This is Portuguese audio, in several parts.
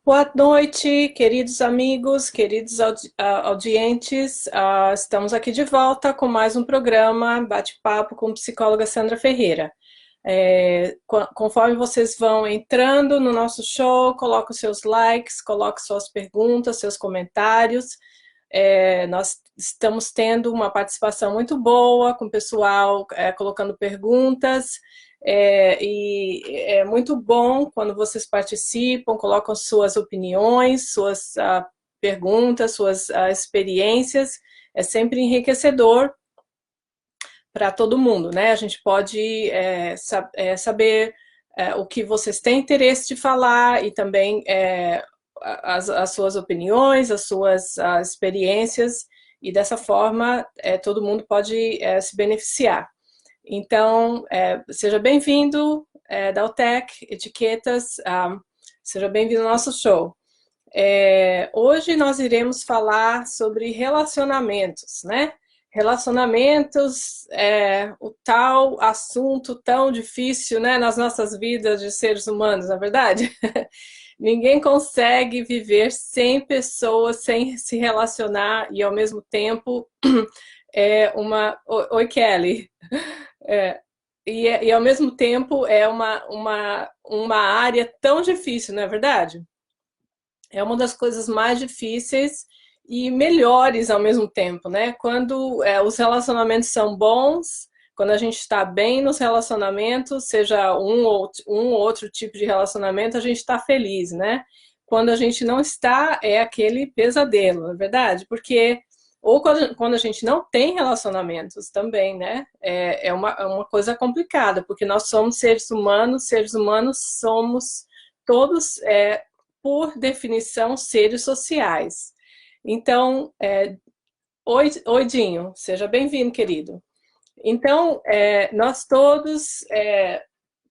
Boa noite, queridos amigos, queridos audientes. Estamos aqui de volta com mais um programa Bate-Papo com a psicóloga Sandra Ferreira. Conforme vocês vão entrando no nosso show, coloquem seus likes, coloquem suas perguntas, seus comentários. Nós estamos tendo uma participação muito boa com o pessoal colocando perguntas. E é muito bom quando vocês participam, colocam suas opiniões, suas perguntas, suas experiências. É sempre enriquecedor para todo mundo, né? A gente pode saber o que vocês têm interesse de falar e também as suas opiniões, as suas experiências, e dessa forma todo mundo pode se beneficiar. Então, seja bem-vindo, Daltec, Etiquetas, seja bem-vindo ao nosso show. Hoje nós iremos falar sobre relacionamentos, né? Relacionamentos o tal assunto tão difícil, né, nas nossas vidas de seres humanos, na verdade? Ninguém consegue viver sem pessoas, sem se relacionar, e ao mesmo tempo Oi, Kelly. É, e ao mesmo tempo é uma área tão difícil, não é verdade? É uma das coisas mais difíceis e melhores ao mesmo tempo, né? Quando os relacionamentos são bons, quando a gente está bem nos relacionamentos, seja um ou outro tipo de relacionamento, a gente está feliz, né? Quando a gente não está, é aquele pesadelo, não é verdade? Porque ou quando a gente não tem relacionamentos também, né? É uma coisa complicada, porque nós somos seres humanos somos todos, por definição, seres sociais. Então, oi Dinho, seja bem-vindo, querido. Então, nós todos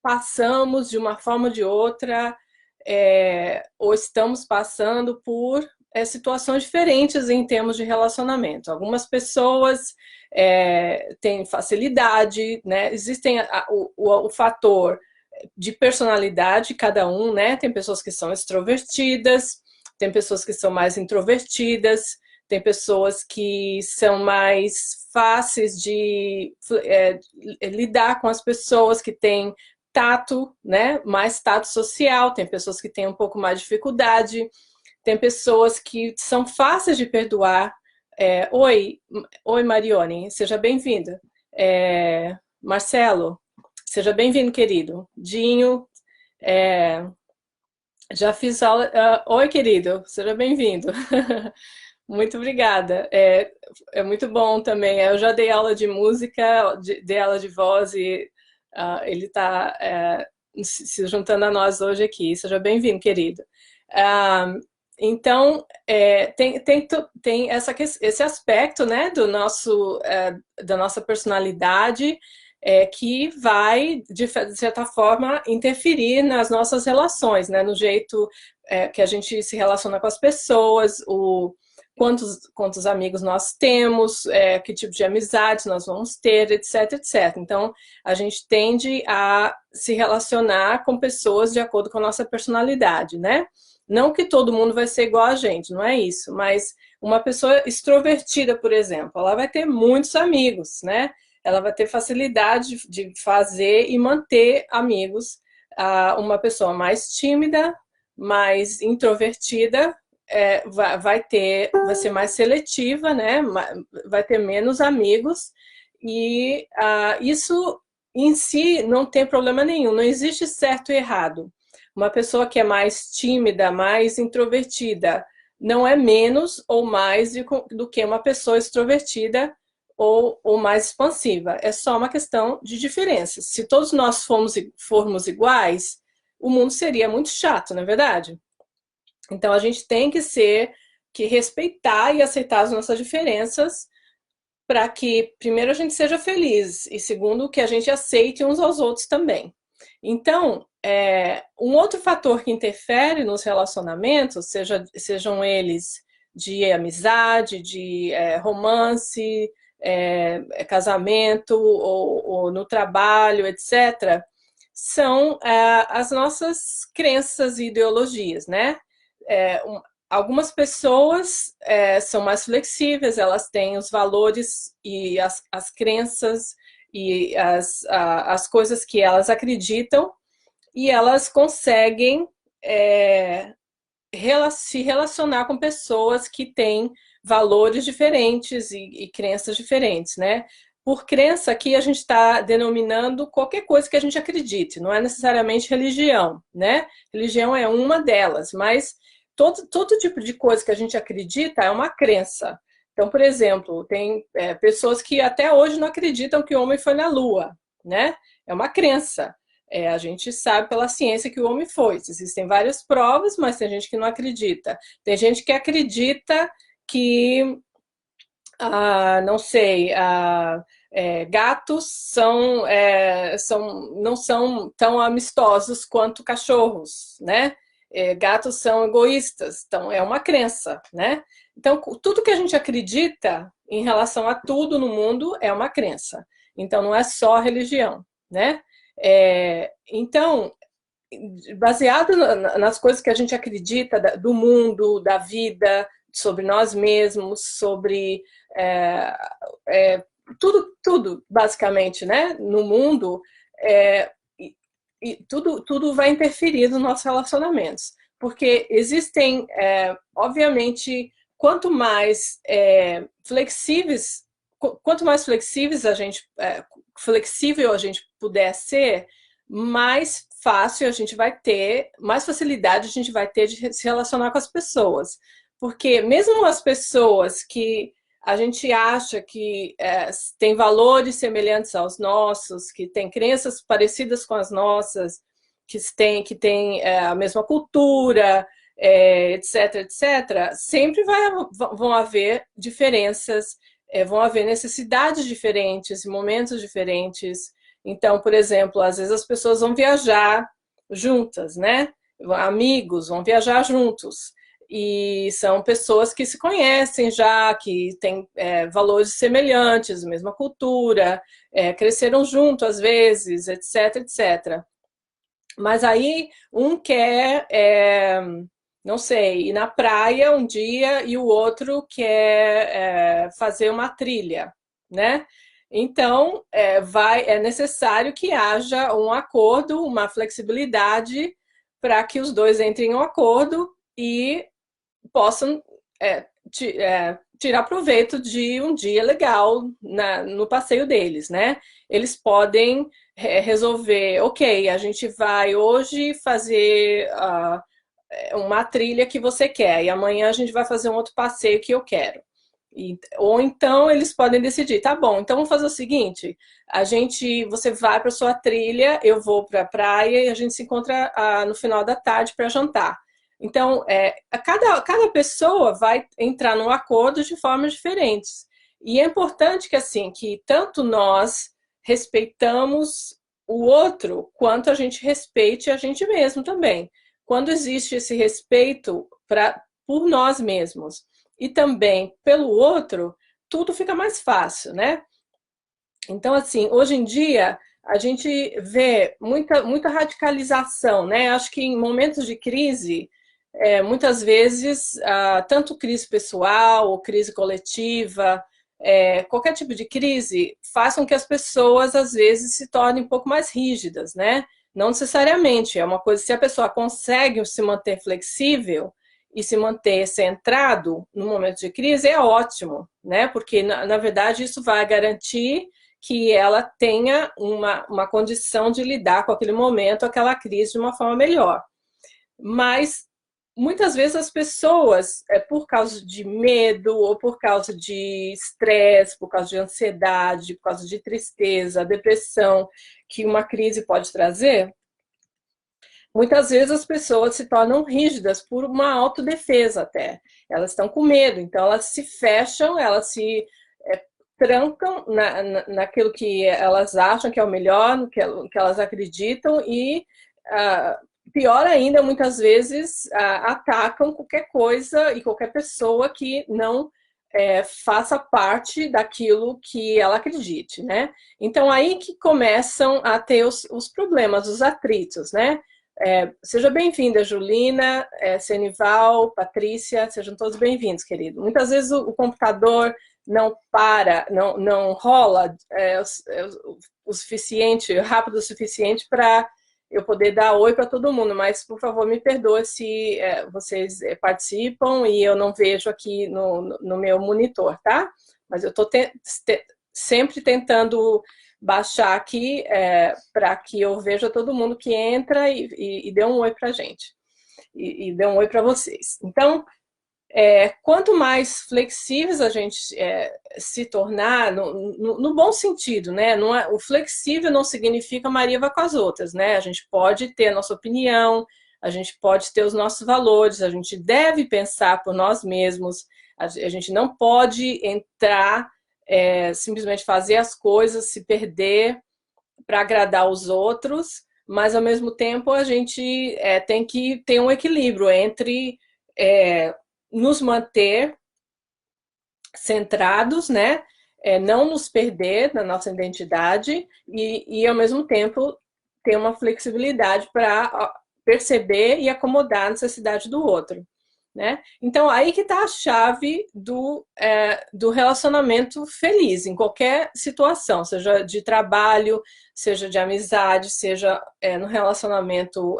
passamos de uma forma ou de outra, ou estamos passando por situações diferentes em termos de relacionamento. Algumas pessoas têm facilidade, né? Existem o fator de personalidade, cada um, né? Tem pessoas que são extrovertidas, tem pessoas que são mais introvertidas, tem pessoas que são mais fáceis de lidar com as pessoas, que têm tato, né? Mais tato social, tem pessoas que têm um pouco mais de dificuldade, tem pessoas que são fáceis de perdoar. Oi, Marione, seja bem-vinda. Marcelo, seja bem-vindo, querido. Dinho, já fiz aula. Oi, querido, seja bem-vindo. Muito obrigada. É muito bom também. Eu já dei aula de música, dei aula de voz e ele está se juntando a nós hoje aqui. Seja bem-vindo, querido. Então, tem esse aspecto, né, da nossa personalidade, que vai, de certa forma, interferir nas nossas relações, né, no jeito que a gente se relaciona com as pessoas, quantos amigos nós temos, que tipo de amizades nós vamos ter, etc, etc. Então, a gente tende a se relacionar com pessoas de acordo com a nossa personalidade, né? Não que todo mundo vai ser igual a gente, não é isso, mas uma pessoa extrovertida, por exemplo, ela vai ter muitos amigos, né? Ela vai ter facilidade de fazer e manter amigos. Uma pessoa mais tímida, mais introvertida, vai ser mais seletiva, né? Vai ter menos amigos, e isso em si não tem problema nenhum, não existe certo e errado. Uma pessoa que é mais tímida, mais introvertida, não é menos ou mais do que uma pessoa extrovertida ou mais expansiva. É só uma questão de diferenças. Se todos nós formos iguais, o mundo seria muito chato, não é verdade? Então a gente tem que respeitar e aceitar as nossas diferenças, para que, primeiro, a gente seja feliz, e segundo, que a gente aceite uns aos outros também. Então, um outro fator que interfere nos relacionamentos, sejam eles de amizade, de romance, casamento ou no trabalho, etc., são as nossas crenças e ideologias, né? algumas pessoas são mais flexíveis, elas têm os valores e as crenças e as coisas que elas acreditam, e elas conseguem se relacionar com pessoas que têm valores diferentes e crenças diferentes, né? Por crença aqui a gente está denominando qualquer coisa que a gente acredite, não é necessariamente religião, né? Religião é uma delas, mas todo tipo de coisa que a gente acredita é uma crença. Então, por exemplo, tem pessoas que até hoje não acreditam que o homem foi na Lua, né? É uma crença. A gente sabe pela ciência que o homem foi. Existem várias provas, mas tem gente que não acredita. Tem gente que acredita que, não sei, gatos não são tão amistosos quanto cachorros, né? Gatos são egoístas, então é uma crença, né? Então, tudo que a gente acredita em relação a tudo no mundo é uma crença. Então, não é só a religião, né? Então, baseado nas coisas que a gente acredita do mundo, da vida, sobre nós mesmos, sobre tudo, basicamente, né? No mundo, e tudo vai interferir nos nossos relacionamentos. Porque existem, obviamente, quanto mais flexíveis flexível a gente puder ser, mais fácil a gente vai ter, mais facilidade a gente vai ter de se relacionar com as pessoas. Porque mesmo as pessoas que a gente acha que tem valores semelhantes aos nossos, que tem crenças parecidas com as nossas, que tem a mesma cultura, etc, etc, sempre vão haver diferenças, vão haver necessidades diferentes, momentos diferentes. Então, por exemplo, às vezes as pessoas vão viajar juntas, né? Amigos vão viajar juntos. E são pessoas que se conhecem já, que têm valores semelhantes, mesma cultura, cresceram junto às vezes, etc, etc. Mas aí um quer, não sei, ir na praia um dia e o outro quer fazer uma trilha, né? Então, é necessário que haja um acordo, uma flexibilidade para que os dois entrem em um acordo e possam tirar proveito de um dia legal no passeio deles, né? Eles podem resolver, ok, a gente vai hoje fazer uma trilha que você quer e amanhã a gente vai fazer um outro passeio que eu quero. Ou então eles podem decidir, tá bom, então vamos fazer o seguinte, você vai para sua trilha, eu vou para a praia e a gente se encontra no final da tarde para jantar. Então, cada pessoa vai entrar num acordo de formas diferentes. E é importante que, assim, que tanto nós respeitamos o outro, quanto a gente respeite a gente mesmo também. Quando existe esse respeito por nós mesmos e também pelo outro, tudo fica mais fácil, né? Então, assim, hoje em dia, a gente vê muita radicalização, né? Acho que em momentos de crise, muitas vezes, tanto crise pessoal ou crise coletiva, qualquer tipo de crise faz com que as pessoas, às vezes, se tornem um pouco mais rígidas, né? Não necessariamente, é uma coisa, se a pessoa consegue se manter flexível e se manter centrado no momento de crise, é ótimo, né? Porque, na verdade, isso vai garantir que ela tenha uma condição de lidar com aquele momento, aquela crise de uma forma melhor. Mas muitas vezes as pessoas, por causa de medo, ou por causa de estresse, por causa de ansiedade, por causa de tristeza, depressão, que uma crise pode trazer, muitas vezes as pessoas se tornam rígidas por uma autodefesa até. Elas estão com medo, então elas se fecham, elas se trancam naquilo que elas acham que é o melhor, no que elas acreditam e, pior ainda, muitas vezes atacam qualquer coisa e qualquer pessoa que não faça parte daquilo que ela acredite, né? Então, aí que começam a ter os problemas, os atritos, né? Seja bem-vinda, Julina, Senival, Patrícia, sejam todos bem-vindos, querido. Muitas vezes o computador não para, não rola o suficiente, rápido o suficiente para eu poder dar oi para todo mundo, mas, por favor, me perdoe se vocês participam e eu não vejo aqui no meu monitor, tá? Mas eu estou sempre tentando baixar aqui para que eu veja todo mundo que entra e dê um oi para a gente. E dê um oi para vocês. Então, quanto mais flexíveis a gente se tornar, no bom sentido, né? Não é, o flexível não significa Maria vai com as outras, né? A gente pode ter a nossa opinião, a gente pode ter os nossos valores, a gente deve pensar por nós mesmos, a gente não pode entrar, simplesmente fazer as coisas, se perder para agradar os outros, mas ao mesmo tempo a gente tem que ter um equilíbrio entre nos manter centrados, né? Não nos perder na nossa identidade e ao mesmo tempo ter uma flexibilidade para perceber e acomodar a necessidade do outro, né? Então, aí que está a chave do relacionamento feliz, em qualquer situação, seja de trabalho, seja de amizade, seja no relacionamento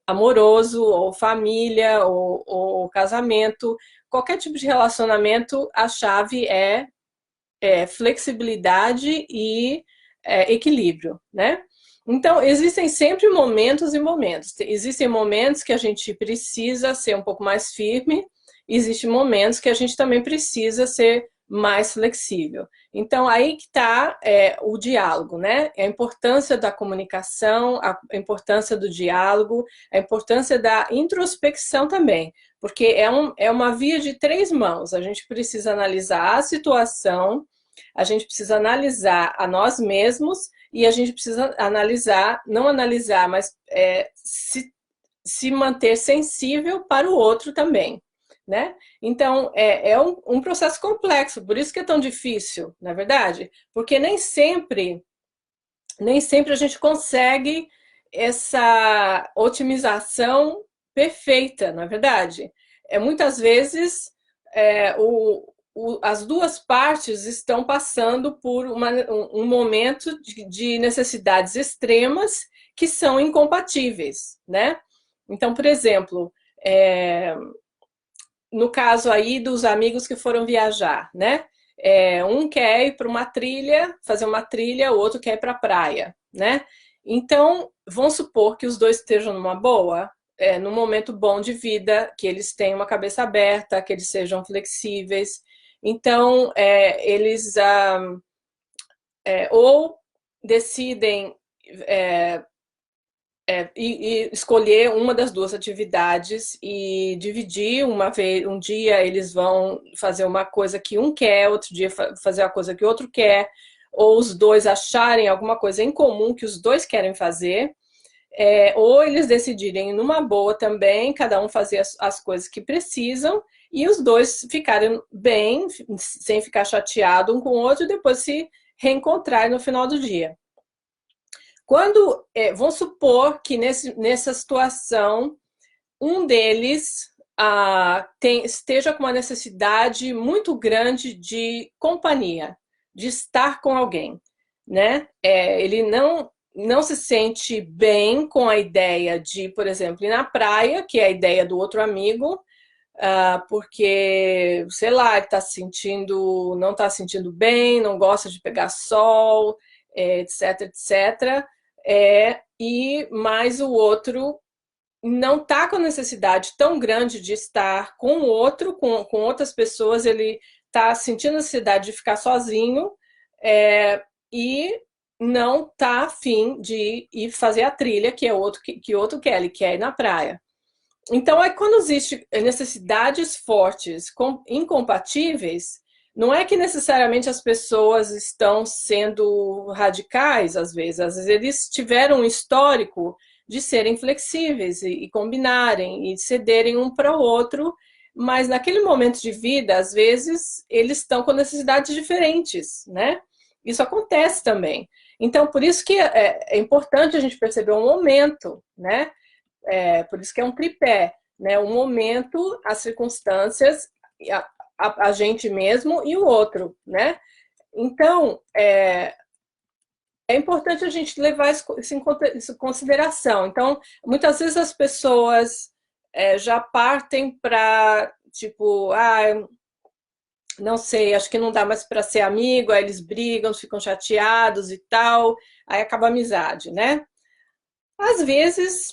amoroso, ou família, ou casamento, qualquer tipo de relacionamento, a chave é flexibilidade e equilíbrio, né? Então, existem sempre momentos e momentos. Existem momentos que a gente precisa ser um pouco mais firme, existem momentos que a gente também precisa ser mais flexível. Então, aí que está o diálogo, né? A importância da comunicação, a importância do diálogo, a importância da introspecção também, porque é uma via de três mãos. A gente precisa analisar a situação, a gente precisa analisar a nós mesmos e a gente precisa analisar, não analisar, mas se manter sensível para o outro também, né? Então, é um processo complexo, por isso que é tão difícil, na verdade, porque nem sempre a gente consegue essa otimização perfeita, na verdade. Muitas vezes, as duas partes estão passando por um momento de necessidades extremas que são incompatíveis, né? Então, por exemplo, no caso aí dos amigos que foram viajar, né? Um quer ir para uma trilha, fazer uma trilha, o outro quer ir para a praia, né? Então, vamos supor que os dois estejam numa boa, num momento bom de vida, que eles tenham uma cabeça aberta, que eles sejam flexíveis. Então, eles ou decidem e escolher uma das duas atividades e dividir um dia eles vão fazer uma coisa que um quer, outro dia fazer a coisa que o outro quer, ou os dois acharem alguma coisa em comum que os dois querem fazer, ou eles decidirem numa boa também, cada um fazer as coisas que precisam, e os dois ficarem bem, sem ficar chateado um com o outro, e depois se reencontrar no final do dia. Quando, vamos supor que nessa situação, um deles esteja com uma necessidade muito grande de companhia, de estar com alguém, né? Ele não se sente bem com a ideia de, por exemplo, ir na praia, que é a ideia do outro amigo, porque, sei lá, ele não está se sentindo bem, não gosta de pegar sol, etc, etc. E mais o outro não está com necessidade tão grande de estar com o outro, com outras pessoas, ele está sentindo a necessidade de ficar sozinho e não está afim de ir fazer a trilha, que o outro quer, ele quer ir na praia. Então, quando existem necessidades fortes, incompatíveis, não é que necessariamente as pessoas estão sendo radicais, às vezes eles tiveram um histórico de serem flexíveis e combinarem e cederem um para o outro, mas naquele momento de vida, às vezes, eles estão com necessidades diferentes, né? Isso acontece também. Então, por isso que é importante a gente perceber o momento, né? Por isso que é um tripé, né? O momento, as circunstâncias, a gente mesmo e o outro, né? Então, é importante a gente levar isso em consideração. Então, muitas vezes as pessoas já partem para, tipo, não sei, acho que não dá mais para ser amigo, aí eles brigam, ficam chateados e tal, aí acaba a amizade, né? Às vezes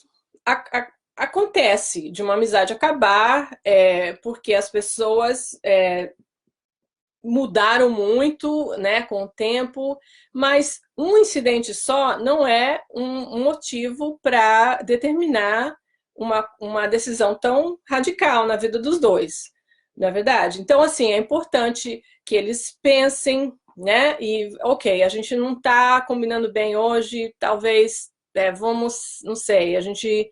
acontece de uma amizade acabar, porque as pessoas mudaram muito, né, com o tempo, mas um incidente só não é um motivo para determinar uma decisão tão radical na vida dos dois, não é verdade? Então, assim, é importante que eles pensem, né, e, ok, a gente não está combinando bem hoje, talvez, vamos, não sei, a gente,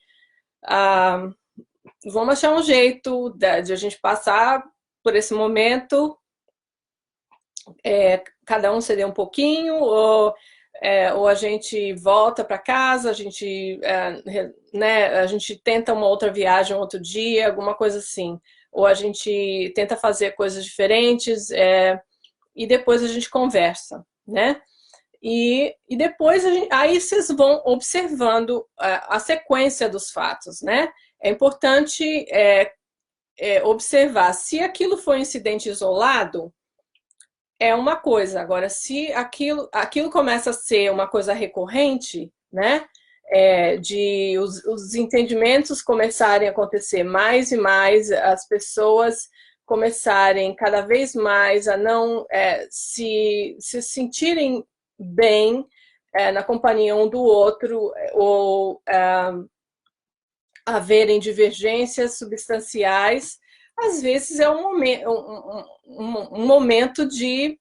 vamos achar um jeito de a gente passar por esse momento, cada um ceder um pouquinho, ou a gente volta para casa, a gente, né, a gente tenta uma outra viagem um outro dia, alguma coisa assim. Ou a gente tenta fazer coisas diferentes, e depois a gente conversa, né? E depois aí vocês vão observando a sequência dos fatos, né? É importante observar se aquilo foi um incidente isolado, é uma coisa. Agora, se aquilo começa a ser uma coisa recorrente, né? De os entendimentos começarem a acontecer mais e mais, as pessoas começarem cada vez mais a não se sentirem bem na companhia um do outro, ou haverem divergências substanciais, às vezes é um momento de,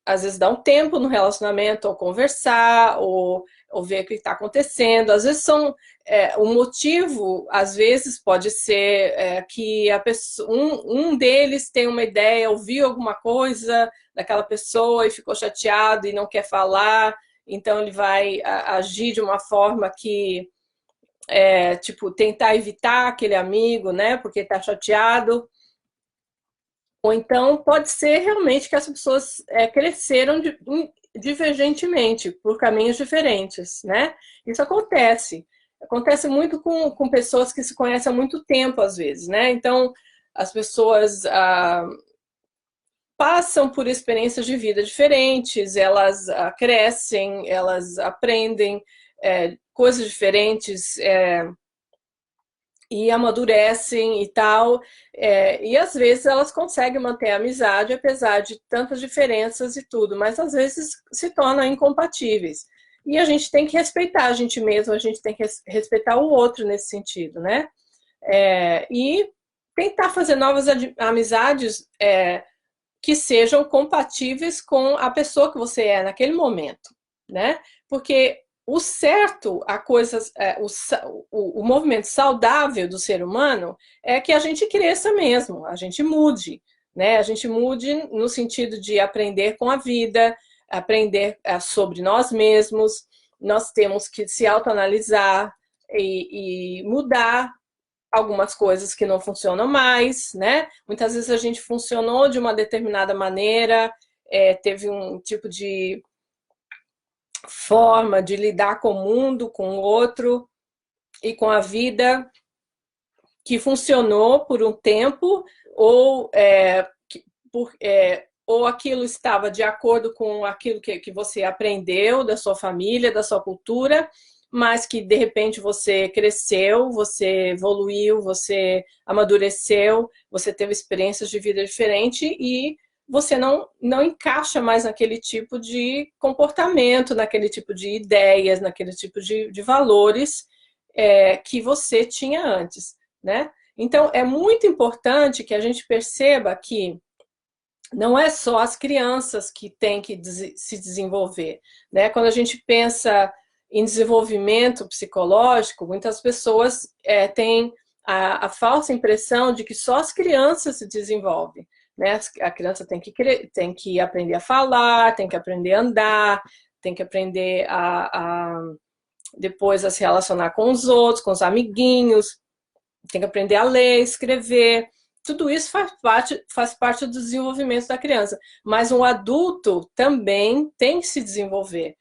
às vezes, dar um tempo no relacionamento, ou conversar, ou ver o que está acontecendo. Às vezes o motivo, às vezes, pode ser que a pessoa, um deles tem uma ideia, ouviu alguma coisa daquela pessoa e ficou chateado e não quer falar, então ele vai agir de uma forma que tipo, tentar evitar aquele amigo, né, porque está chateado. Ou então pode ser realmente que as pessoas cresceram divergentemente, por caminhos diferentes, né? Isso acontece. Acontece muito com pessoas que se conhecem há muito tempo, às vezes, né? Então, as pessoas passam por experiências de vida diferentes, elas crescem, elas aprendem coisas diferentes, e amadurecem e tal, e às vezes elas conseguem manter a amizade apesar de tantas diferenças e tudo, mas às vezes se tornam incompatíveis. E a gente tem que respeitar a gente mesmo, a gente tem que respeitar o outro nesse sentido, né? E tentar fazer novas amizades que sejam compatíveis com a pessoa que você é naquele momento, né? Porque o certo, o movimento saudável do ser humano é que a gente cresça mesmo, a gente mude, né? A gente mude no sentido de aprender com a vida, aprender sobre nós mesmos, nós temos que se autoanalisar e mudar algumas coisas que não funcionam mais, né? Muitas vezes a gente funcionou de uma determinada maneira, teve um tipo de forma de lidar com o mundo, com o outro e com a vida que funcionou por um tempo, ou, ou aquilo estava de acordo com aquilo que você aprendeu da sua família, da sua cultura, mas que de repente você cresceu, você evoluiu, você amadureceu, você teve experiências de vida diferente e você não encaixa mais naquele tipo de comportamento, naquele tipo de ideias, naquele tipo de valores que você tinha antes, né? Então, é muito importante que a gente perceba que não é só as crianças que têm que se desenvolver, né? Quando a gente pensa em desenvolvimento psicológico, muitas pessoas têm a falsa impressão de que só as crianças se desenvolvem, né? A criança tem que aprender a falar, tem que aprender a andar, tem que aprender depois a se relacionar com os outros, com os amiguinhos, tem que aprender a ler, escrever. Tudo isso faz parte do desenvolvimento da criança. Mas um adulto também tem que se desenvolver.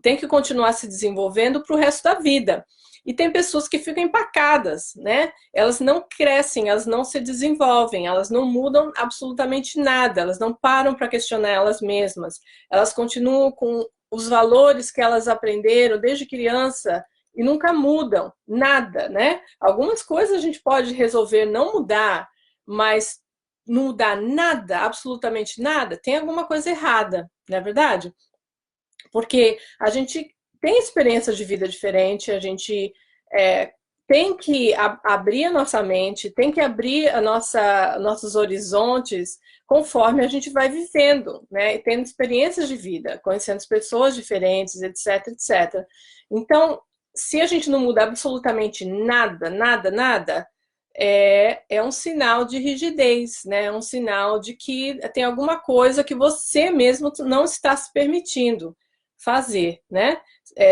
Tem que continuar se desenvolvendo para o resto da vida. E tem pessoas que ficam empacadas, né? Elas não crescem, elas não se desenvolvem, elas não mudam absolutamente nada, elas não param para questionar elas mesmas. Elas continuam com os valores que elas aprenderam desde criança e nunca mudam nada, né? Algumas coisas a gente pode resolver não mudar, mas não mudar nada, absolutamente nada, tem alguma coisa errada, não é verdade? Porque a gente tem experiências de vida diferente, a gente tem que abrir a nossa mente, tem que abrir nossos horizontes conforme a gente vai vivendo, né? E tendo experiências de vida, conhecendo pessoas diferentes, etc, etc. Então, se a gente não muda absolutamente nada, nada, nada, é um sinal de rigidez, né? É um sinal de que tem alguma coisa que você mesmo não está se permitindo fazer, né?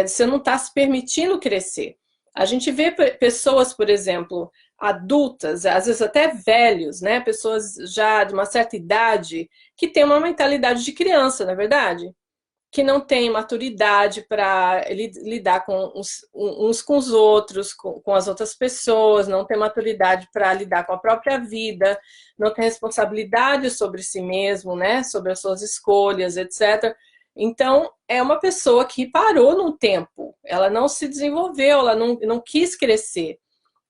Você não está se permitindo crescer. A gente vê pessoas, por exemplo, adultas, às vezes até velhos, né? Pessoas já de uma certa idade que têm uma mentalidade de criança, não é verdade? Que não tem maturidade para lidar com uns com os outros, com as outras pessoas, não tem maturidade para lidar com a própria vida, não tem responsabilidade sobre si mesmo, né? Sobre as suas escolhas, etc. Então, é uma pessoa que parou no tempo, ela não se desenvolveu, ela não quis crescer,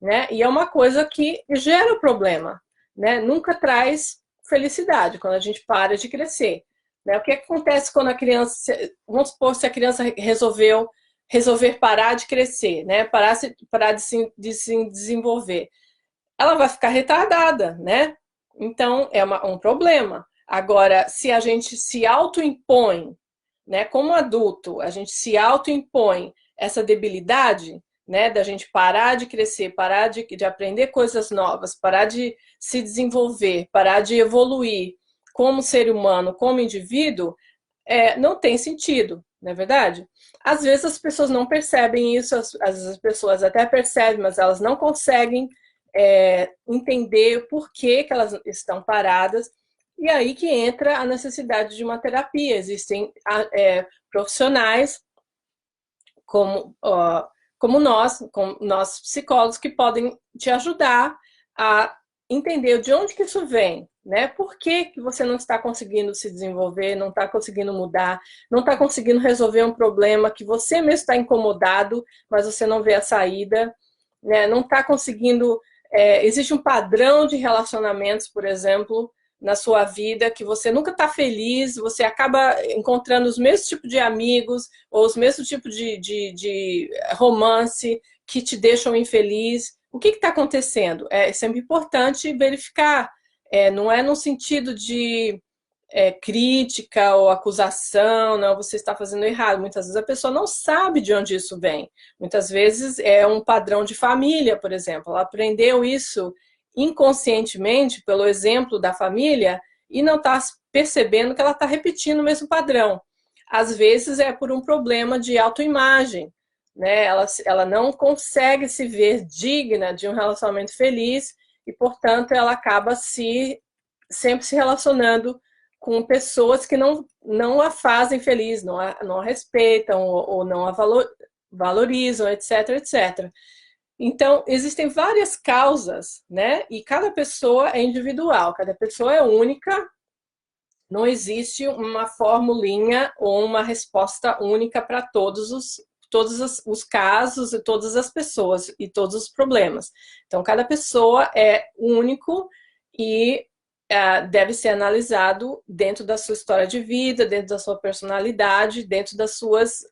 né? E é uma coisa que gera problema, né? Nunca traz felicidade quando a gente para de crescer. Né? O que acontece quando a criança, vamos supor, se a criança resolver parar de crescer, né? Parar de se desenvolver, ela vai ficar retardada, né? Então, é um problema. Agora, se a gente se autoimpõe, né, como adulto, a gente se autoimpõe essa debilidade, né, da gente parar de crescer, parar de aprender coisas novas, parar de se desenvolver, parar de evoluir como ser humano, como indivíduo, não tem sentido, não é verdade? Às vezes as pessoas não percebem isso, às vezes as pessoas até percebem, mas elas não conseguem entender por que elas estão paradas. E aí que entra a necessidade de uma terapia. Existem profissionais como nós psicólogos, que podem te ajudar a entender de onde que isso vem, né? Por que que você não está conseguindo se desenvolver, não está conseguindo mudar, não está conseguindo resolver um problema que você mesmo está incomodado, mas você não vê a saída, né? Não está conseguindo... existe um padrão de relacionamentos, por exemplo, na sua vida, que você nunca está feliz, você acaba encontrando os mesmos tipos de amigos, ou os mesmos tipos de romance que te deixam infeliz. O que está acontecendo? É sempre importante verificar. Não é no sentido de crítica ou acusação, não, você está fazendo errado. Muitas vezes a pessoa não sabe de onde isso vem. Muitas vezes é um padrão de família, por exemplo. Ela aprendeu isso inconscientemente pelo exemplo da família e não está percebendo que ela está repetindo o mesmo padrão. Às vezes é por um problema de autoimagem, né? Ela não consegue se ver digna de um relacionamento feliz e, portanto, ela acaba sempre se relacionando com pessoas que não a fazem feliz, não a respeitam ou não a valorizam, etc, etc. Então, existem várias causas, né? E cada pessoa é individual, cada pessoa é única, não existe uma formulinha ou uma resposta única para todos os casos e todas as pessoas e todos os problemas. Então, cada pessoa é único e deve ser analisado dentro da sua história de vida, dentro da sua personalidade, dentro das suas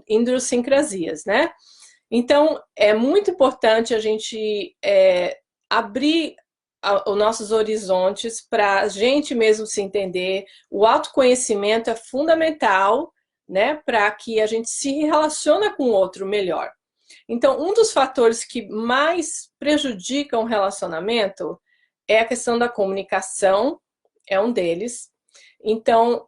idiosincrasias, né? Então, é muito importante a gente abrir os nossos horizontes para a gente mesmo se entender. O autoconhecimento é fundamental, né, para que a gente se relacione com o outro melhor. Então, um dos fatores que mais prejudicam o relacionamento é a questão da comunicação, é um deles. Então,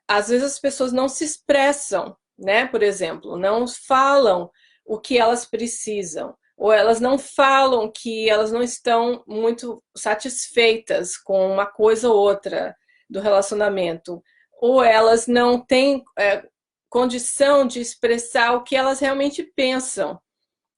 às vezes as pessoas não se expressam, né? Por exemplo, não falam o que elas precisam, ou elas não falam que elas não estão muito satisfeitas com uma coisa ou outra do relacionamento, ou elas não têm condição de expressar o que elas realmente pensam,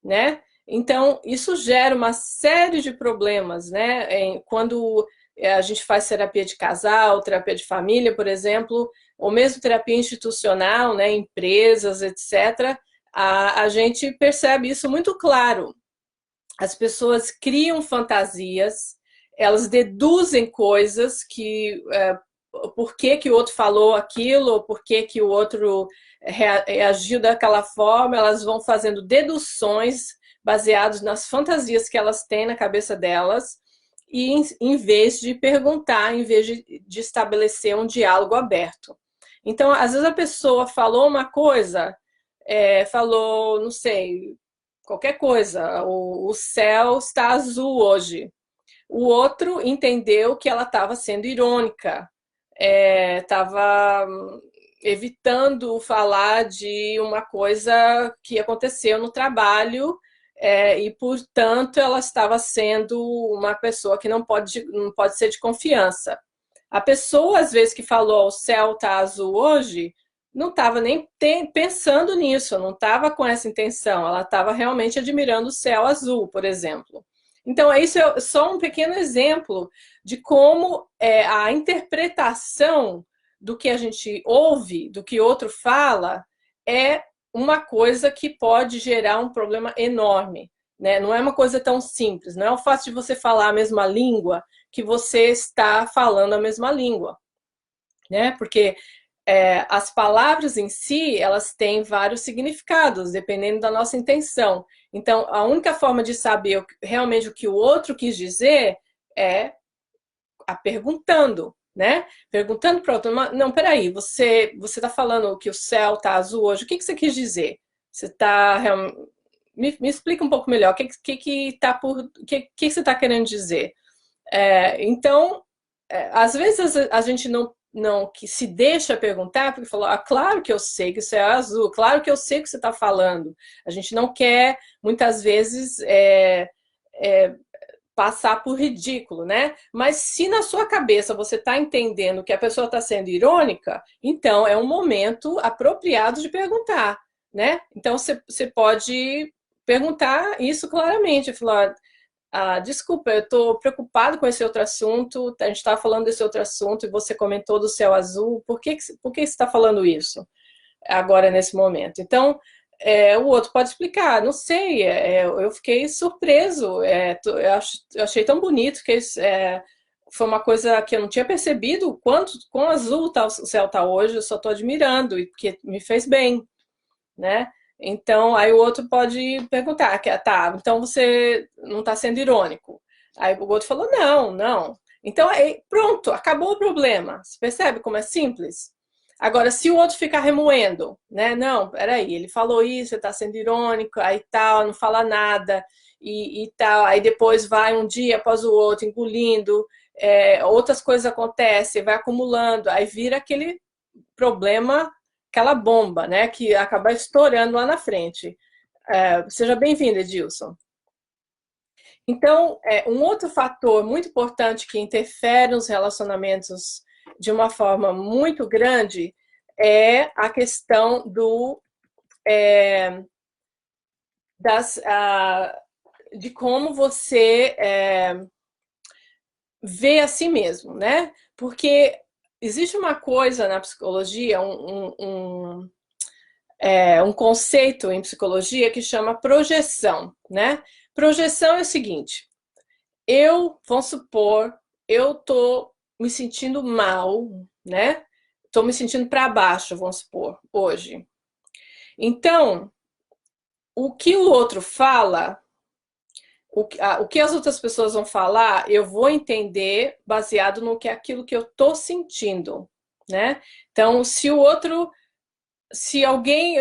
né? Então, isso gera uma série de problemas, né? Quando a gente faz terapia de casal, terapia de família, por exemplo, ou mesmo terapia institucional, né? Empresas, etc., a gente percebe isso muito claro. As pessoas criam fantasias, elas deduzem coisas que por que, que o outro falou aquilo, ou por que, que o outro reagiu daquela forma, elas vão fazendo deduções baseadas nas fantasias que elas têm na cabeça delas, e em vez de perguntar, em vez de estabelecer um diálogo aberto. Então, às vezes a pessoa falou uma coisa, falou, não sei, qualquer coisa, o céu está azul hoje. O outro entendeu que ela estava sendo irônica, estava evitando falar de uma coisa que aconteceu no trabalho, e, portanto, ela estava sendo uma pessoa que não pode ser de confiança. A pessoa, às vezes, que falou o céu está azul hoje, não estava nem pensando nisso, não estava com essa intenção, ela estava realmente admirando o céu azul, por exemplo. Então, isso é só um pequeno exemplo de como a interpretação do que a gente ouve, do que outro fala, é uma coisa que pode gerar um problema enorme. Né? Não é uma coisa tão simples, não é o fato de você falar a mesma língua que você está falando a mesma língua. Né? Porque as palavras em si, elas têm vários significados, dependendo da nossa intenção. Então, a única forma de saber realmente o que o outro quis dizer é perguntando, né? Perguntando para o outro, não, peraí, você está falando que o céu está azul hoje, o que você quis dizer? Você está... Me explica um pouco melhor, o que você está querendo dizer? Então, às vezes a gente não que se deixa perguntar, porque falou, claro que eu sei que o céu é azul, claro que eu sei o que você está falando. A gente não quer, muitas vezes, passar por ridículo, né? Mas se na sua cabeça você está entendendo que a pessoa está sendo irônica, então é um momento apropriado de perguntar, né? Então você pode perguntar isso claramente, falar, desculpa, eu estou preocupado com esse outro assunto, a gente estava falando desse outro assunto e você comentou do céu azul, por que você está falando isso agora, nesse momento? Então, o outro pode explicar, não sei, eu fiquei surpreso, eu achei tão bonito que foi uma coisa que eu não tinha percebido, quão azul o céu está hoje, eu só estou admirando, porque me fez bem, né? Então, aí o outro pode perguntar, tá, então você não está sendo irônico. Aí o outro falou, não, não. Então, aí, pronto, acabou o problema. Você percebe como é simples? Agora, se o outro ficar remoendo, né? Não, peraí, ele falou isso, ele está sendo irônico, aí tal, não fala nada, e tal. Aí depois vai um dia após o outro, engolindo, outras coisas acontecem, vai acumulando, aí vira aquele problema, aquela bomba, né? Que acaba estourando lá na frente. Seja bem-vindo, Edilson. Então, um outro fator muito importante que interfere nos relacionamentos de uma forma muito grande é a questão de como você vê a si mesmo, né? Porque existe uma coisa na psicologia, um conceito em psicologia que chama projeção, né? Projeção é o seguinte, vamos supor, eu tô me sentindo mal, né? Tô me sentindo para baixo, vamos supor, hoje. Então, o que o outro fala, o que as outras pessoas vão falar, eu vou entender baseado no que é aquilo que eu tô sentindo, né? Então, se alguém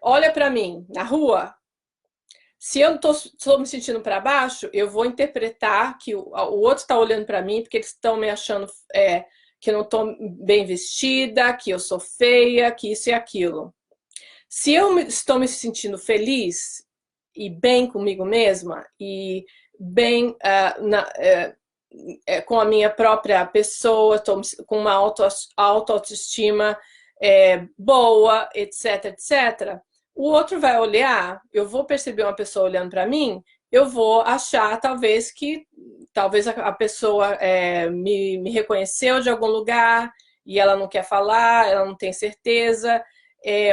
olha para mim na rua, se eu estou me sentindo para baixo, eu vou interpretar que o outro está olhando para mim porque eles estão me achando que eu não estou bem vestida, que eu sou feia, que isso e aquilo. Se eu estou me sentindo feliz e bem comigo mesma, e bem com a minha própria pessoa, estou com uma autoestima boa, etc, etc, o outro vai olhar, eu vou perceber uma pessoa olhando para mim, eu vou achar talvez a pessoa me reconheceu de algum lugar e ela não quer falar, ela não tem certeza,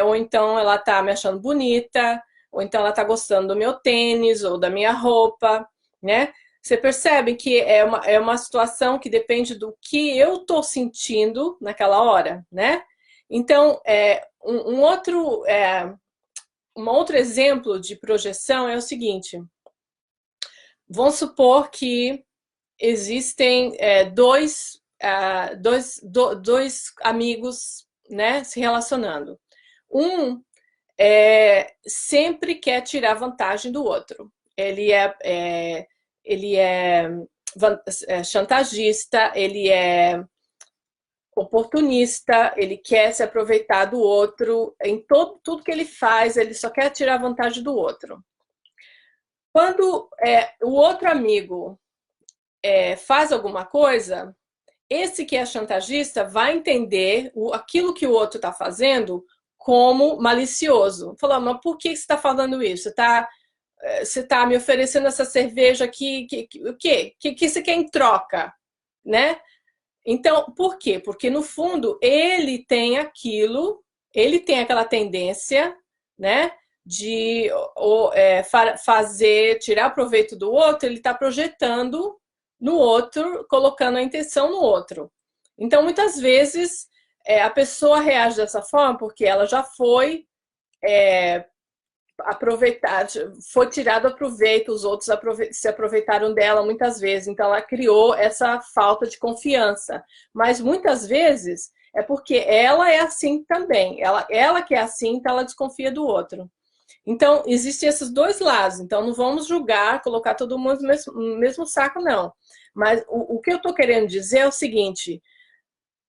ou então ela está me achando bonita, ou então ela está gostando do meu tênis ou da minha roupa, né? Você percebe que é uma situação que depende do que eu estou sentindo naquela hora, né? Então, um outro exemplo de projeção é o seguinte. Vamos supor que existem dois amigos, né, se relacionando. Um sempre quer tirar vantagem do outro. Ele é chantagista, ele é oportunista, ele quer se aproveitar do outro, em tudo que ele faz, ele só quer tirar vantagem do outro. Quando o outro amigo faz alguma coisa, esse que é chantagista vai entender aquilo que o outro está fazendo como malicioso. Falou, mas por que você está falando isso? Você está me oferecendo essa cerveja aqui, o quê? O que você quer em troca? Né? Então, por quê? Porque, no fundo, ele tem aquela tendência, né, de tirar proveito do outro, ele está projetando no outro, colocando a intenção no outro. Então, muitas vezes, a pessoa reage dessa forma porque ela já foi foi tirado a proveito, os outros se aproveitaram dela muitas vezes, então ela criou essa falta de confiança. Mas muitas vezes é porque ela é assim também, ela que é assim, então ela desconfia do outro. Então, existem esses dois lados, então não vamos julgar, colocar todo mundo no mesmo saco, não. Mas o que eu estou querendo dizer é o seguinte,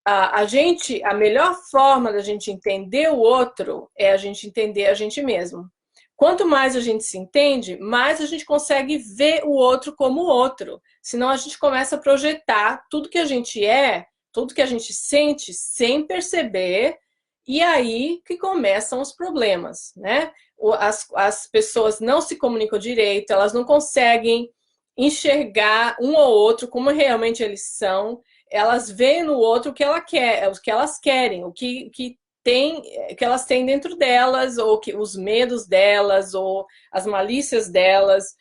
a melhor forma da gente entender o outro é a gente entender a gente mesmo. Quanto mais a gente se entende, mais a gente consegue ver o outro como o outro. Senão a gente começa a projetar tudo que a gente tudo que a gente sente sem perceber, e aí que começam os problemas, né? As pessoas não se comunicam direito, elas não conseguem enxergar um ou outro como realmente eles são, elas veem no outro o que ela quer, o que elas querem, o que elas têm dentro delas, ou os medos delas, ou as malícias delas,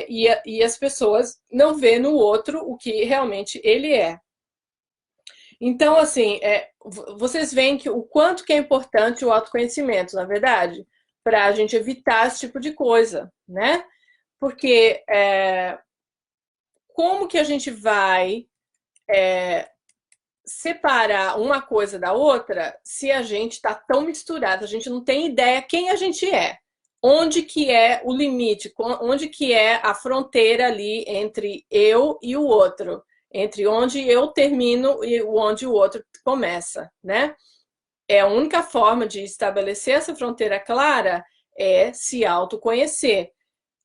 e as pessoas não vêem no outro o que realmente ele é. Então, assim, vocês veem o quanto que é importante o autoconhecimento, na verdade, para a gente evitar esse tipo de coisa, né? Porque como que a gente vai separar uma coisa da outra se a gente está tão misturado, a gente não tem ideia quem a gente é, onde que é o limite, onde que é a fronteira ali entre eu e o outro, entre onde eu termino e onde o outro começa, né? A única forma de estabelecer essa fronteira clara é se autoconhecer.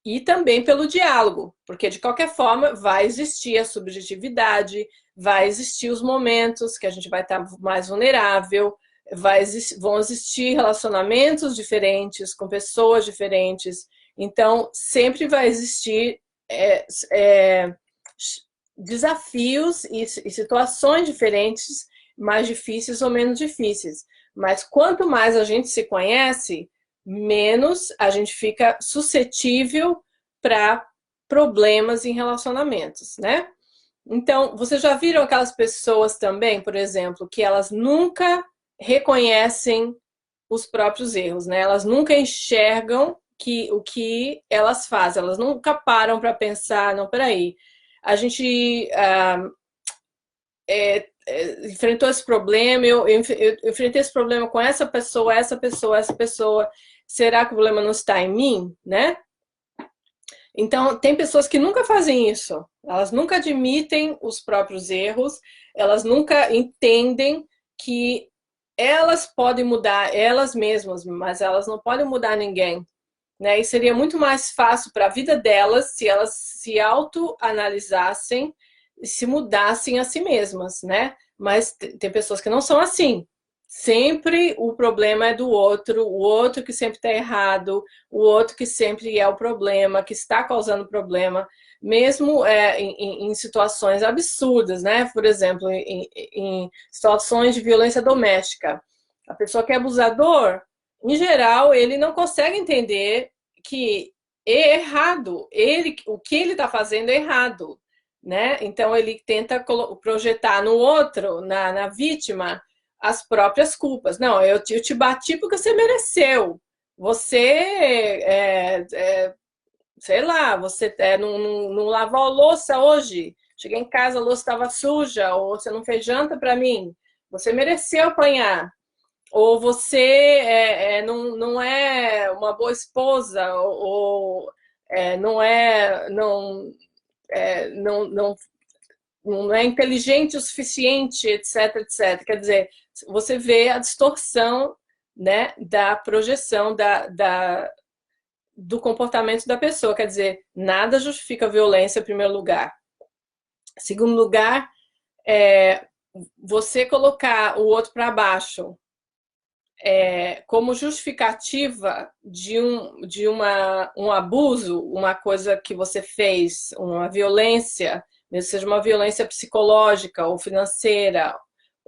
E também pelo diálogo, porque de qualquer forma vai existir a subjetividade, vai existir os momentos que a gente vai estar mais vulnerável, vão existir relacionamentos diferentes, com pessoas diferentes, então sempre vai existir desafios e situações diferentes, mais difíceis ou menos difíceis. Mas quanto mais a gente se conhece, menos a gente fica suscetível para problemas em relacionamentos, né? Então, vocês já viram aquelas pessoas também, por exemplo, que elas nunca reconhecem os próprios erros, né? Elas nunca enxergam o que elas fazem, elas nunca param para pensar, não, peraí, a gente enfrentou esse problema, eu enfrentei esse problema com essa pessoa, essa pessoa, será que o problema não está em mim, né? Então, tem pessoas que nunca fazem isso. Elas nunca admitem os próprios erros, elas nunca entendem que elas podem mudar elas mesmas, mas elas não podem mudar ninguém, né? E seria muito mais fácil para a vida delas se elas se autoanalisassem e se mudassem a si mesmas, né? Mas tem pessoas que não são assim. Sempre o problema é do outro, o outro que sempre está errado, o outro que sempre é o problema, que está causando problema, mesmo em situações absurdas, né? Por exemplo, em situações de violência doméstica. A pessoa que é abusador, em geral, ele não consegue entender que é errado, o que ele está fazendo é errado, né? Então ele tenta projetar no outro, na vítima, as próprias culpas. Não, eu te bati porque você mereceu. Você, sei lá, você não lavou a louça hoje. Cheguei em casa, a louça estava suja, ou você não fez janta para mim. Você mereceu apanhar. Ou você não é uma boa esposa, ou não é, não é inteligente o suficiente, etc, etc. Quer dizer, você vê a distorção, né, da projeção do comportamento da pessoa. Quer dizer, nada justifica a violência em primeiro lugar. Em segundo lugar, você colocar o outro para baixo como justificativa de um abuso, uma coisa que você fez, uma violência, mesmo seja uma violência psicológica ou financeira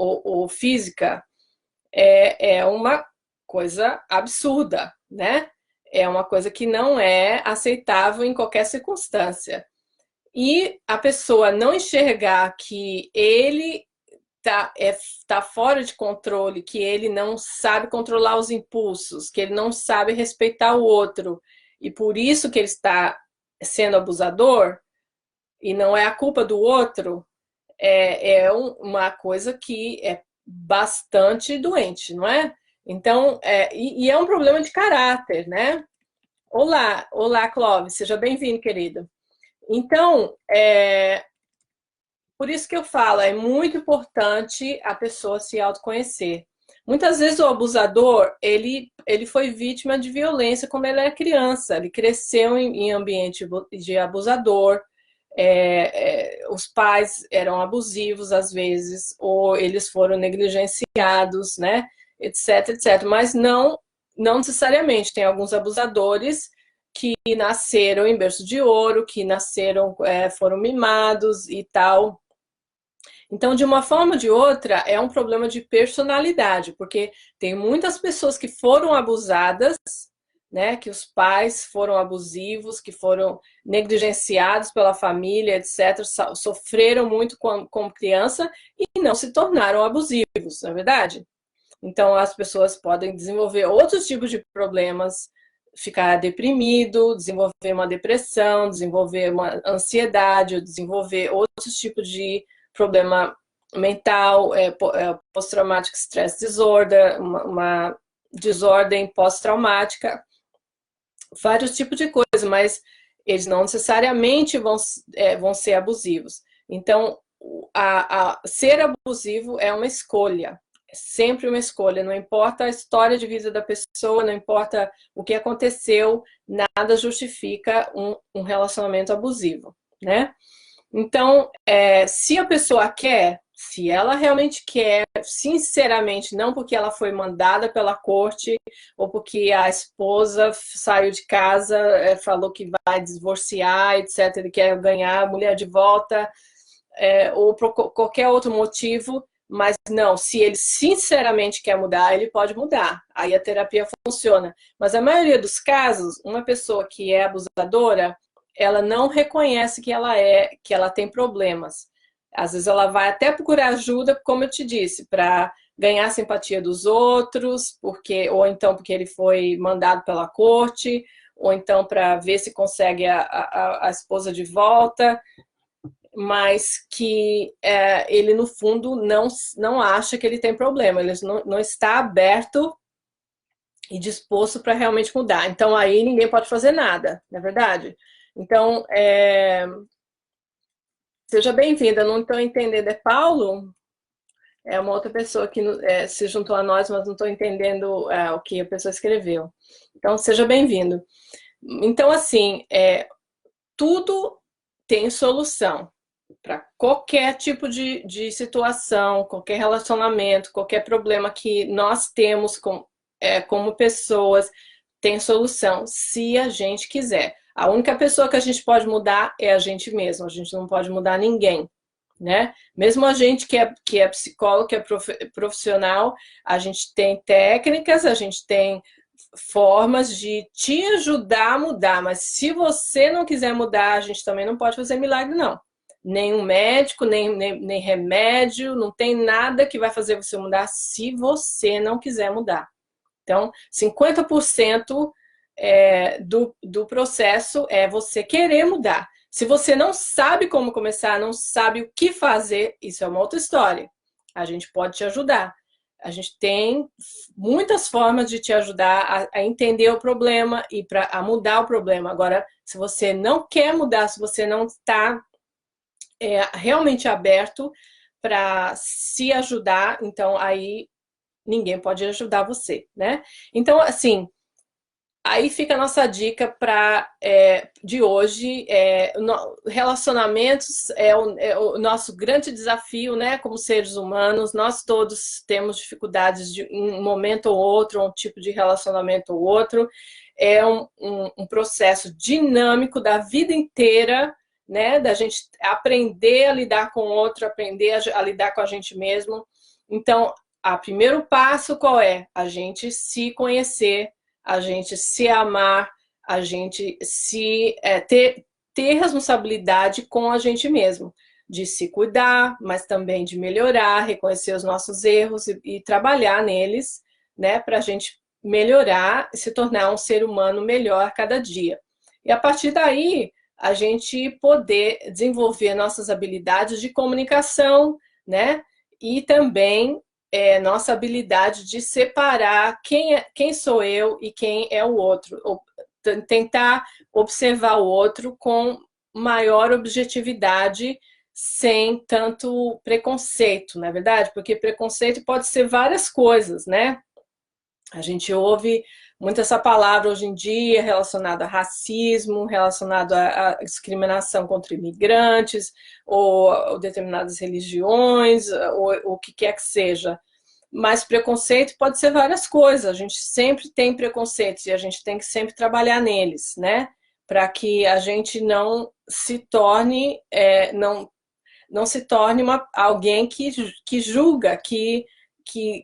ou física, é uma coisa absurda, né? É uma coisa que não é aceitável em qualquer circunstância. E a pessoa não enxergar que ele tá fora de controle, que ele não sabe controlar os impulsos, que ele não sabe respeitar o outro, e por isso que ele está sendo abusador, e não é a culpa do outro, uma coisa que é bastante doente, não é? Então, e é um problema de caráter, né? Olá, Clóvis, seja bem-vindo, querido. Então, por isso que eu falo, é muito importante a pessoa se autoconhecer. Muitas vezes o abusador, ele foi vítima de violência quando ele era criança, ele cresceu em ambiente de abusador, os pais eram abusivos às vezes, ou eles foram negligenciados, né, etc, etc. Mas não necessariamente, tem alguns abusadores que nasceram em berço de ouro, que nasceram, foram mimados e tal. Então, de uma forma ou de outra, é um problema de personalidade, porque tem muitas pessoas que foram abusadas, né, que os pais foram abusivos, que foram negligenciados pela família, etc., sofreram muito como criança e não se tornaram abusivos, não é verdade? Então, as pessoas podem desenvolver outros tipos de problemas, ficar deprimido, desenvolver uma depressão, desenvolver uma ansiedade, desenvolver outros tipos de problema mental, post-traumatic stress disorder, uma desordem pós-traumática, vários tipos de coisas, mas eles não necessariamente vão ser abusivos. Então, ser abusivo é uma escolha, é sempre uma escolha, não importa a história de vida da pessoa, não importa o que aconteceu, nada justifica um relacionamento abusivo, né? Então, se a pessoa quer, se ela realmente quer, sinceramente, não porque ela foi mandada pela corte ou porque a esposa saiu de casa, falou que vai divorciar, etc., ele quer ganhar a mulher de volta, ou por qualquer outro motivo, mas não, se ele sinceramente quer mudar, ele pode mudar. Aí a terapia funciona. Mas a maioria dos casos, uma pessoa que é abusadora, ela não reconhece que ela tem problemas. Às vezes ela vai até procurar ajuda, como eu te disse, para ganhar a simpatia dos outros, ou então porque ele foi mandado pela corte, ou então para ver se consegue a esposa de volta, mas que ele, no fundo, não acha que ele tem problema, ele não está aberto e disposto para realmente mudar. Então aí ninguém pode fazer nada, não é verdade? Então, seja bem-vinda. Não estou entendendo, é Paulo? É uma outra pessoa que se juntou a nós, mas não estou entendendo o que a pessoa escreveu. Então, seja bem-vindo. Então, assim, tudo tem solução para qualquer tipo de situação, qualquer relacionamento, qualquer problema que nós temos como pessoas, tem solução, se a gente quiser. A única pessoa que a gente pode mudar é a gente mesmo, a gente não pode mudar ninguém, né? Mesmo a gente que é psicólogo, que é profissional, a gente tem técnicas, a gente tem formas de te ajudar a mudar, mas se você não quiser mudar, a gente também não pode fazer milagre, não. Nenhum médico, nem remédio, não tem nada que vai fazer você mudar se você não quiser mudar. Então, 50% do processo é você querer mudar. Se você não sabe como começar, não sabe o que fazer, isso é uma outra história. A gente pode te ajudar. A gente tem muitas formas de te ajudar a entender o problema e a mudar o problema. Agora, se você não quer mudar, se você não está realmente aberto para se ajudar, então aí ninguém pode ajudar você, né? Então, assim, aí fica a nossa dica de hoje. Relacionamentos é o nosso grande desafio, né? Como seres humanos, nós todos temos dificuldades em um momento ou outro, um tipo de relacionamento ou outro. É um processo dinâmico da vida inteira, né? Da gente aprender a lidar com o outro, aprender a lidar com a gente mesmo. Então, o primeiro passo qual é? A gente se conhecer, a gente se amar, a gente ter responsabilidade com a gente mesmo, de se cuidar, mas também de melhorar, reconhecer os nossos erros e trabalhar neles, né, para a gente melhorar e se tornar um ser humano melhor a cada dia. E a partir daí, a gente poder desenvolver nossas habilidades de comunicação, né, e também nossa habilidade de separar quem sou eu e quem é o outro. Tentar observar o outro com maior objetividade, sem tanto preconceito, não é verdade? Porque preconceito pode ser várias coisas, né? A gente ouve muito essa palavra hoje em dia relacionada a racismo, relacionado à discriminação contra imigrantes, ou determinadas religiões, ou o que quer que seja. Mas preconceito pode ser várias coisas. A gente sempre tem preconceitos e a gente tem que sempre trabalhar neles, né? Para que a gente não se torne, não se torne alguém que julga, que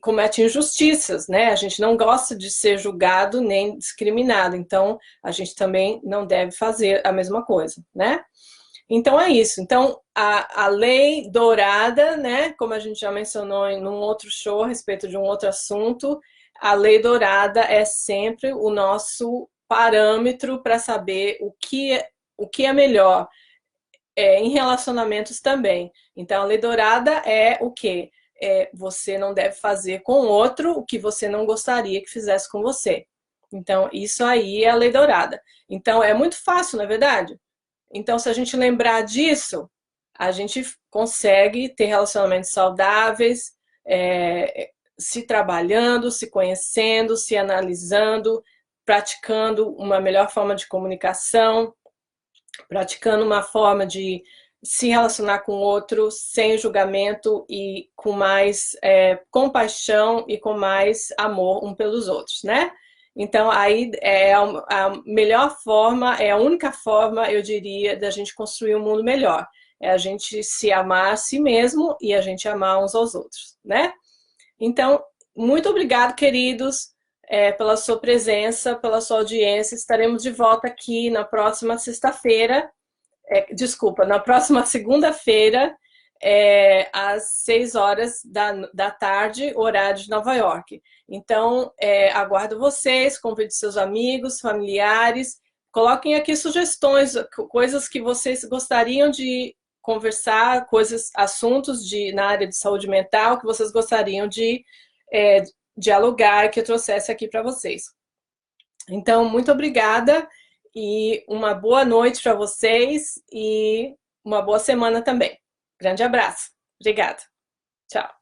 comete injustiças, né? A gente não gosta de ser julgado nem discriminado, então a gente também não deve fazer a mesma coisa, né? Então é isso. Então a lei dourada, né? Como a gente já mencionou em um outro show a respeito de um outro assunto, a lei dourada é sempre o nosso parâmetro para saber o que é melhor em relacionamentos também. Então a lei dourada é o quê? Você não deve fazer com o outro o que você não gostaria que fizesse com você. Então, isso aí é a lei dourada. Então, é muito fácil, não é verdade? Então, se a gente lembrar disso, a gente consegue ter relacionamentos saudáveis, se trabalhando, se conhecendo, se analisando, praticando uma melhor forma de comunicação, praticando uma forma de se relacionar com o outro sem julgamento e com mais compaixão e com mais amor um pelos outros, né? Então, aí é a melhor forma, é a única forma, eu diria, da gente construir um mundo melhor. É a gente se amar a si mesmo e a gente amar uns aos outros, né? Então, muito obrigado, queridos, pela sua presença, pela sua audiência. Estaremos de volta aqui na próxima sexta-feira, desculpa, na próxima segunda-feira, às 6 horas da tarde, horário de Nova York. Então, aguardo vocês, convide seus amigos, familiares, coloquem aqui sugestões, coisas que vocês gostariam de conversar, assuntos na área de saúde mental que vocês gostariam de dialogar, que eu trouxesse aqui para vocês. Então, muito obrigada e uma boa noite para vocês e uma boa semana também. Grande abraço. Obrigada. Tchau.